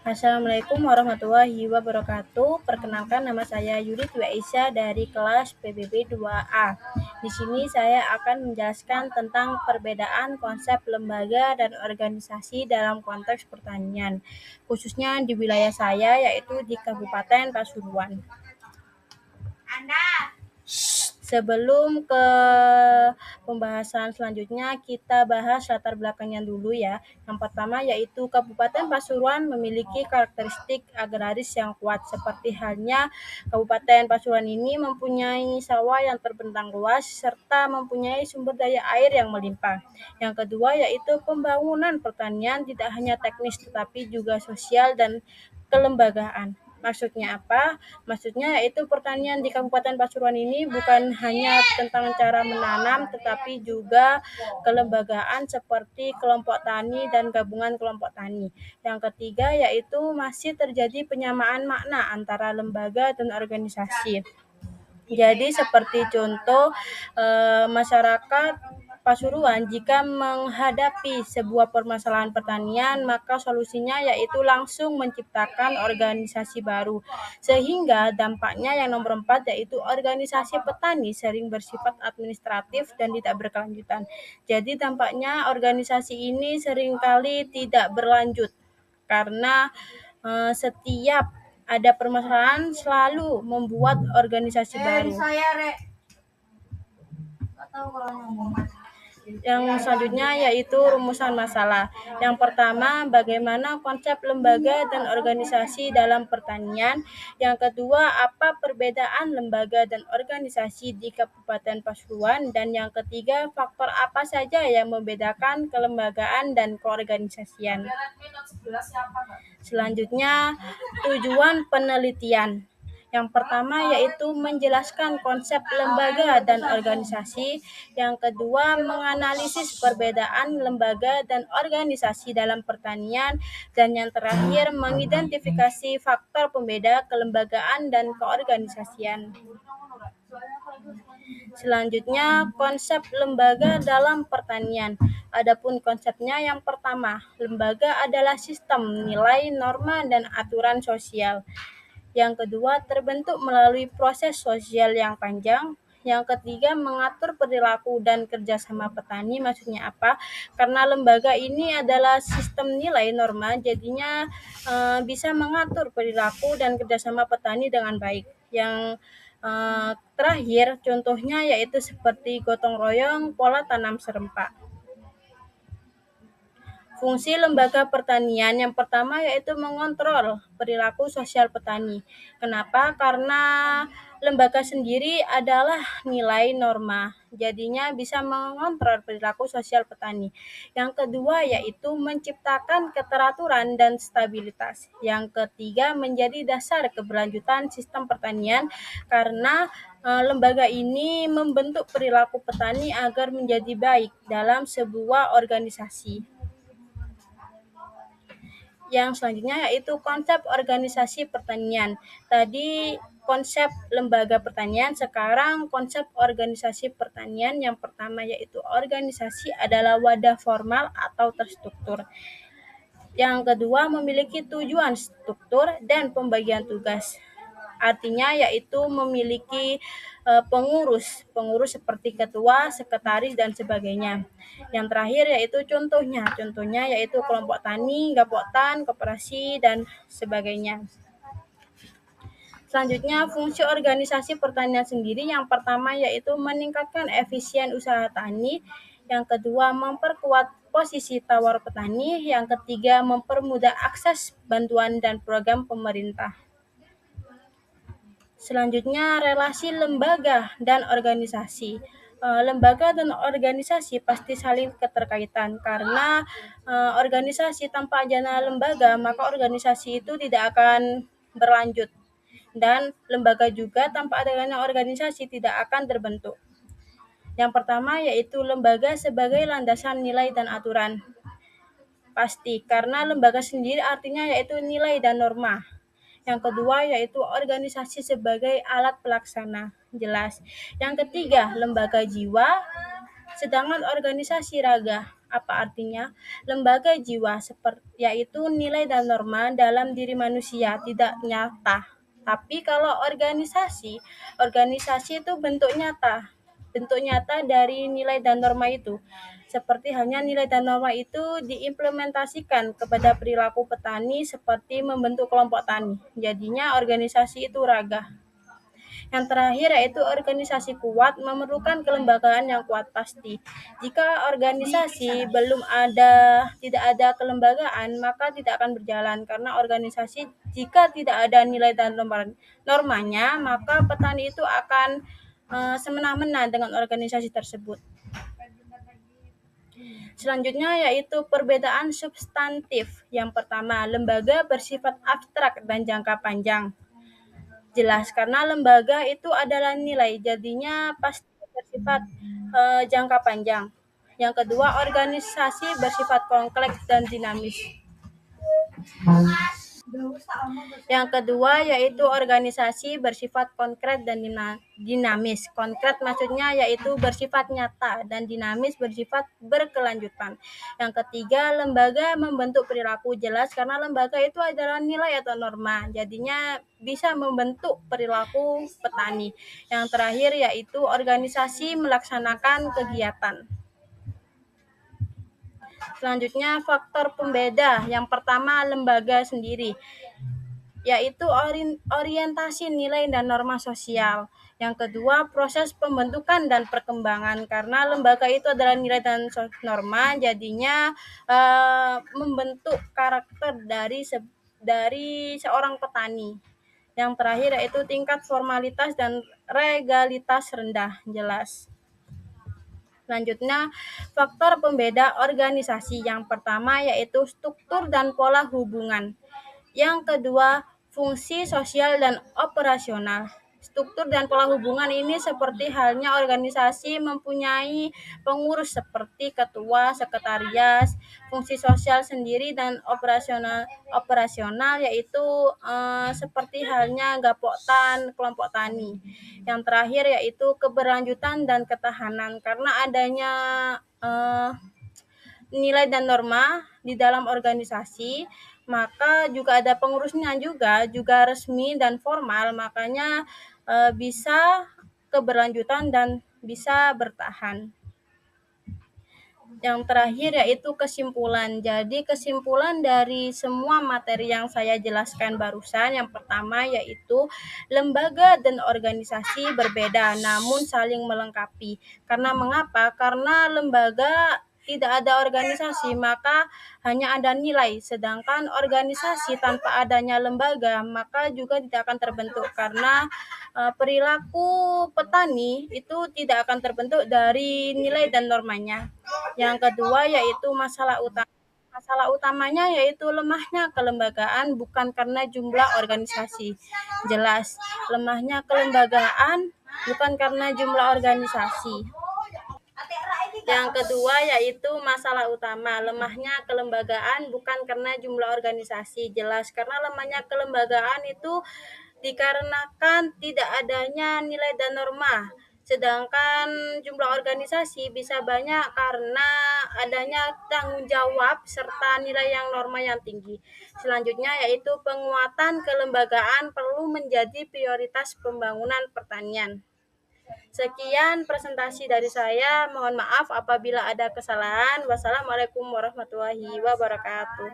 Assalamualaikum warahmatullahi wabarakatuh. Perkenalkan, nama saya Yudi Dwi Aisyah dari kelas PBB 2A. Di sini saya akan menjelaskan tentang perbedaan konsep lembaga dan organisasi dalam konteks pertanian, khususnya di wilayah saya, yaitu di Kabupaten Pasuruan. Sebelum ke pembahasan selanjutnya, kita bahas latar belakangnya dulu ya. Yang pertama yaitu Kabupaten Pasuruan memiliki karakteristik agraris yang kuat, seperti halnya Kabupaten Pasuruan ini mempunyai sawah yang terbentang luas serta mempunyai sumber daya air yang melimpah. Yang kedua yaitu pembangunan pertanian tidak hanya teknis tetapi juga sosial dan kelembagaan. Maksudnya apa? Maksudnya yaitu pertanian di Kabupaten Pasuruan ini bukan hanya tentang cara menanam, tetapi juga kelembagaan seperti kelompok tani dan gabungan kelompok tani. Yang ketiga yaitu masih terjadi penyamaan makna antara lembaga dan organisasi. Jadi seperti contoh masyarakat Pasuruan jika menghadapi sebuah permasalahan pertanian, maka solusinya yaitu langsung menciptakan organisasi baru. Sehingga dampaknya yang nomor 4 yaitu organisasi petani sering bersifat administratif dan tidak berkelanjutan. Jadi dampaknya organisasi ini seringkali tidak berlanjut karena setiap ada permasalahan selalu membuat organisasi baru. Yang selanjutnya yaitu rumusan masalah. Yang pertama, bagaimana konsep lembaga dan organisasi dalam pertanian. Yang kedua, apa perbedaan lembaga dan organisasi di Kabupaten Pasuruan. Dan yang ketiga, faktor apa saja yang membedakan kelembagaan dan keorganisasian. Selanjutnya, tujuan penelitian. Yang pertama yaitu menjelaskan konsep lembaga dan organisasi. Yang kedua, menganalisis perbedaan lembaga dan organisasi dalam pertanian. Dan yang terakhir, mengidentifikasi faktor pembeda kelembagaan dan keorganisasian. Selanjutnya, konsep lembaga dalam pertanian. Adapun konsepnya yang pertama, lembaga adalah sistem nilai, norma, dan aturan sosial. Yang kedua, terbentuk melalui proses sosial yang panjang. Yang ketiga, mengatur perilaku dan kerjasama petani. Maksudnya apa? Karena lembaga ini adalah sistem nilai norma, jadinya bisa mengatur perilaku dan kerjasama petani dengan baik. Yang terakhir, contohnya yaitu seperti gotong royong, pola tanam serempak. Fungsi lembaga pertanian yang pertama yaitu mengontrol perilaku sosial petani. Kenapa? Karena lembaga sendiri adalah nilai norma, jadinya bisa mengontrol perilaku sosial petani. Yang kedua yaitu menciptakan keteraturan dan stabilitas. Yang ketiga menjadi dasar keberlanjutan sistem pertanian karena lembaga ini membentuk perilaku petani agar menjadi baik dalam sebuah organisasi. Yang selanjutnya yaitu konsep organisasi pertanian. Tadi konsep lembaga pertanian, sekarang konsep organisasi pertanian. Yang pertama yaitu organisasi adalah wadah formal atau terstruktur. Yang kedua memiliki tujuan, struktur, dan pembagian tugas. Artinya yaitu memiliki pengurus seperti ketua, sekretaris, dan sebagainya. Yang terakhir yaitu contohnya yaitu kelompok tani, gapoktan, koperasi, dan sebagainya. Selanjutnya, fungsi organisasi pertanian sendiri yang pertama yaitu meningkatkan efisien usaha tani, yang kedua memperkuat posisi tawar petani, yang ketiga mempermudah akses bantuan dan program pemerintah. Selanjutnya, relasi lembaga dan organisasi. Lembaga dan organisasi pasti saling keterkaitan karena organisasi tanpa adanya lembaga, maka organisasi itu tidak akan berlanjut. Dan lembaga juga tanpa adanya organisasi tidak akan terbentuk. Yang pertama yaitu lembaga sebagai landasan nilai dan aturan. Pasti, karena lembaga sendiri artinya yaitu nilai dan norma. Yang kedua yaitu organisasi sebagai alat pelaksana, jelas. Yang ketiga, lembaga jiwa. Sedangkan organisasi raga, apa artinya? Lembaga jiwa, yaitu nilai dan norma dalam diri manusia tidak nyata. Tapi kalau organisasi itu bentuk nyata dari nilai dan norma itu. Seperti halnya nilai dan norma itu diimplementasikan kepada perilaku petani seperti membentuk kelompok tani. Jadinya organisasi itu raga. Yang terakhir yaitu organisasi kuat memerlukan kelembagaan yang kuat pasti. Jika organisasi tidak ada kelembagaan, maka tidak akan berjalan karena organisasi jika tidak ada nilai dan normanya, maka petani itu akan semena-mena dengan organisasi tersebut. Selanjutnya yaitu perbedaan substantif. Yang pertama, lembaga bersifat abstrak dan jangka panjang. Jelas, karena lembaga itu adalah nilai, jadinya pasti bersifat jangka panjang. Yang kedua, organisasi bersifat kompleks dan dinamis. Yang kedua yaitu organisasi bersifat konkret dan dinamis. Konkret maksudnya yaitu bersifat nyata dan dinamis bersifat berkelanjutan. Yang ketiga, lembaga membentuk perilaku. Jelas karena lembaga itu adalah nilai atau norma. Jadinya bisa membentuk perilaku petani. Yang terakhir yaitu organisasi melaksanakan kegiatan. Selanjutnya faktor pembeda. Yang pertama, lembaga sendiri, yaitu orientasi nilai dan norma sosial. Yang kedua, proses pembentukan dan perkembangan, karena lembaga itu adalah nilai dan norma, jadinya membentuk karakter dari seorang petani. Yang terakhir yaitu tingkat formalitas dan legalitas rendah. Jelas. Selanjutnya, faktor pembeda organisasi. Yang pertama yaitu struktur dan pola hubungan. Yang kedua, fungsi sosial dan operasional. Struktur dan pola hubungan ini seperti halnya organisasi mempunyai pengurus seperti ketua, sekretaris, fungsi sosial sendiri dan operasional yaitu seperti halnya gapoktan, kelompok tani. Yang terakhir yaitu keberlanjutan dan ketahanan, karena adanya nilai dan norma di dalam organisasi, maka juga ada pengurusnya juga resmi dan formal, makanya bisa keberlanjutan dan bisa bertahan. Yang terakhir yaitu kesimpulan. Jadi kesimpulan dari semua materi yang saya jelaskan barusan, yang pertama yaitu lembaga dan organisasi berbeda namun saling melengkapi. Karena mengapa? Karena lembaga tidak ada organisasi, maka hanya ada nilai. Sedangkan organisasi tanpa adanya lembaga, maka juga tidak akan terbentuk karena perilaku petani itu tidak akan terbentuk dari nilai dan normanya. Yang kedua yaitu masalah utama. Masalah utamanya yaitu lemahnya kelembagaan bukan karena jumlah organisasi. Jelas, lemahnya kelembagaan bukan karena jumlah organisasi. Yang kedua yaitu masalah utama, lemahnya kelembagaan bukan karena jumlah organisasi. Jelas, karena lemahnya kelembagaan itu dikarenakan tidak adanya nilai dan norma. Sedangkan jumlah organisasi bisa banyak karena adanya tanggung jawab serta nilai yang norma yang tinggi. Selanjutnya yaitu penguatan kelembagaan perlu menjadi prioritas pembangunan pertanian. Sekian presentasi dari saya. Mohon maaf apabila ada kesalahan. Wassalamualaikum warahmatullahi wabarakatuh.